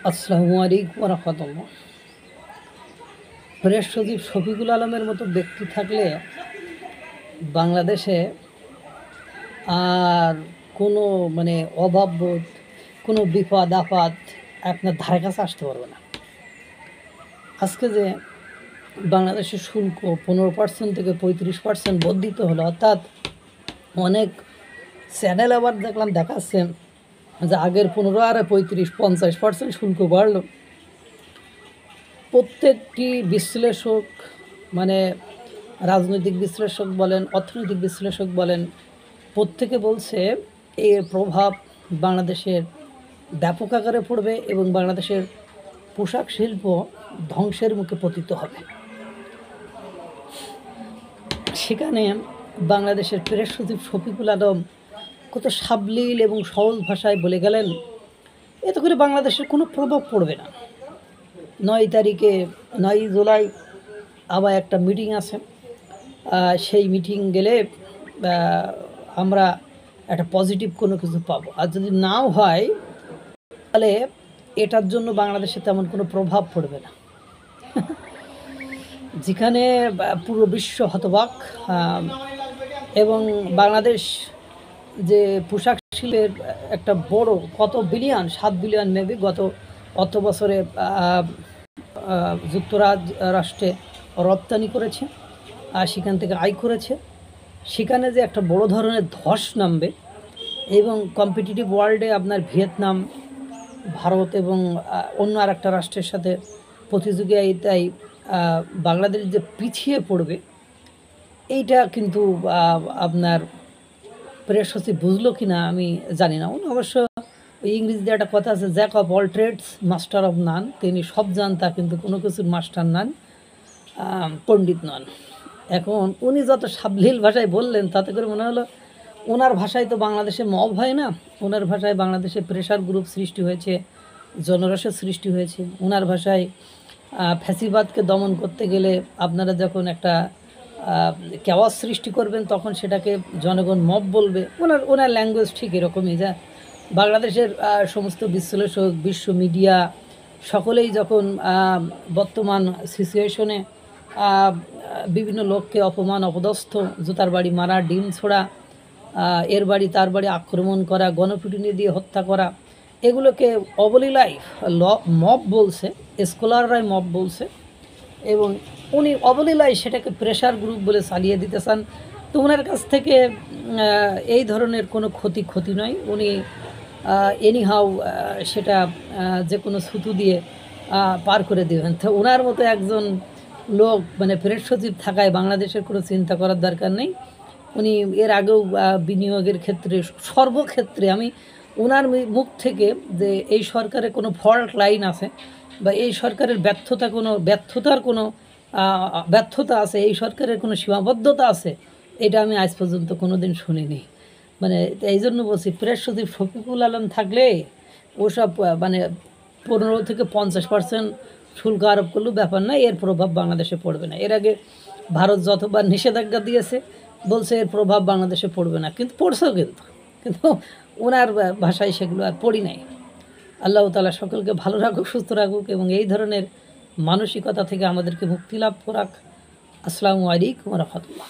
আসসালামু আলাইকুম রহমতুল্লাহ। প্রেস সচিব শফিকুল আলমের মতো ব্যক্তি থাকলে বাংলাদেশে আর কোনো অভাববোধ, কোনো বিপদ আপদ আপনার ধারে কাছে আসতে পারবে না। আজকে যে বাংলাদেশের শুল্ক 15% থেকে 35% বর্ধিত হলো, অর্থাৎ অনেক চ্যানেল আবার দেখলাম দেখাচ্ছে যে আগের 15 আর 35-50% শুল্ক বাড়লো। প্রত্যেকটি বিশ্লেষক, রাজনৈতিক বিশ্লেষক বলেন, অর্থনৈতিক বিশ্লেষক বলেন, প্রত্যেকে বলছে এর প্রভাব বাংলাদেশের ব্যাপক আকারে পড়বে এবং বাংলাদেশের পোশাক শিল্প ধ্বংসের মুখে পতিত হবে। সেখানে বাংলাদেশের প্রেস সচিব শফিকুল আলম কত সাবলীল এবং সহজ ভাষায় বলে গেলেন, এতে করে বাংলাদেশের কোনো প্রভাব পড়বে না। 9 জুলাই আবার একটা মিটিং আছে, সেই মিটিং গেলে আমরা একটা পজিটিভ কোনো কিছু পাবো, আর যদি নাও হয় তাহলে এটার জন্য বাংলাদেশে তেমন কোনো প্রভাব পড়বে না। যেখানে পুরো বিশ্ব হতবাক এবং বাংলাদেশ যে পোশাক শিল্পের একটা বড় কত বিলিয়ন, 7 বিলিয়ন মেবি গত অর্থ বছরে যুক্তরাষ্ট্রে রপ্তানি করেছে আর সেখান থেকে আয় করেছে, সেখানে যে একটা বড় ধরনের ধস নামবে এবং কম্পিটিটিভ ওয়ার্ল্ডে আপনার ভিয়েতনাম, ভারত এবং অন্য আর একটা রাষ্ট্রের সাথে প্রতিযোগিতায় বাংলাদেশ যে পিছিয়ে পড়বে, এইটা কিন্তু আপনার প্রেস সচিব বুঝলো কি না আমি জানি না। উনি অবশ্য ইংরেজিতে একটা কথা আছে, jack of all trades master of none. তিনি সব জানতা কিন্তু কোনো কিছুর মাস্টার নন, পণ্ডিত নন। এখন উনি যত সাবলীল ভাষায় বললেন তাতে করে মনে হলো ওনার ভাষায় তো বাংলাদেশে মব হয় না, ওনার ভাষায় বাংলাদেশে প্রেশার গ্রুপ সৃষ্টি হয়েছে, জনরসের সৃষ্টি হয়েছে। ওনার ভাষায় ফ্যাসিবাদকে দমন করতে গেলে আপনারা যখন একটা কেওয়াস সৃষ্টি করবেন তখন সেটাকে জনগণ মব বলবে। ওনার ল্যাঙ্গুয়েজ ঠিক এরকমই, যা বাংলাদেশের সমস্ত বিশ্লেষক, বিশ্ব মিডিয়া সকলেই যখন বর্তমান সিচুয়েশনে বিভিন্ন লোককে অপমান, অপদস্থ, জুতার বাড়ি মারা, ডিম ছোড়া, এর বাড়ি তার বাড়ি আক্রমণ করা, গণপিটুনি দিয়ে হত্যা করা, এগুলোকে অবলীলায় মব বলছে, স্কলাররাই মব বলছে এবং উনি অবলীলায় সেটাকে প্রেশার গ্রুপ বলে চালিয়ে দিতে চান। তো ওনার কাছ থেকে এই ধরনের কোনো ক্ষতি নয়। উনি এনিহাউ সেটা যে কোনো ছুতু দিয়ে পার করে দেবেন। তো ওনার মতো একজন লোক প্রেস সচিব থাকায় বাংলাদেশের কোনো চিন্তা করার দরকার নেই। উনি এর আগেও বিনিয়োগের ক্ষেত্রে, সর্বক্ষেত্রে আমি ওনার মুখ থেকে যে এই সরকারে কোনো ফল্ট লাইন আছে বা এই সরকারের ব্যর্থতার কোনো ব্যর্থতা আছে, এই সরকারের কোনো সীমাবদ্ধতা আছে, এটা আমি আজ পর্যন্ত কোনো দিন শুনিনি। এই জন্য বলছি, প্রেস সচিব শফিকুল আলম থাকলে ওসব 15 থেকে 50% শুল্ক আরোপ করলেও ব্যাপার না, এর প্রভাব বাংলাদেশে পড়বে না। এর আগে ভারত যতবার নিষেধাজ্ঞা দিয়েছে বলছে এর প্রভাব বাংলাদেশে পড়বে না, কিন্তু পড়ছেও কিন্তু ওনার ভাষায় সেগুলো আর পড়ি নাই। আল্লাহ তাআলা সকলকে ভালো রাখুক, সুস্থ রাখুক এবং এই ধরনের মানসিকতা থেকে আমাদেরকে মুক্তি লাভ করাক। আসসালামু আলাইকুম রহমতুল্লাহ।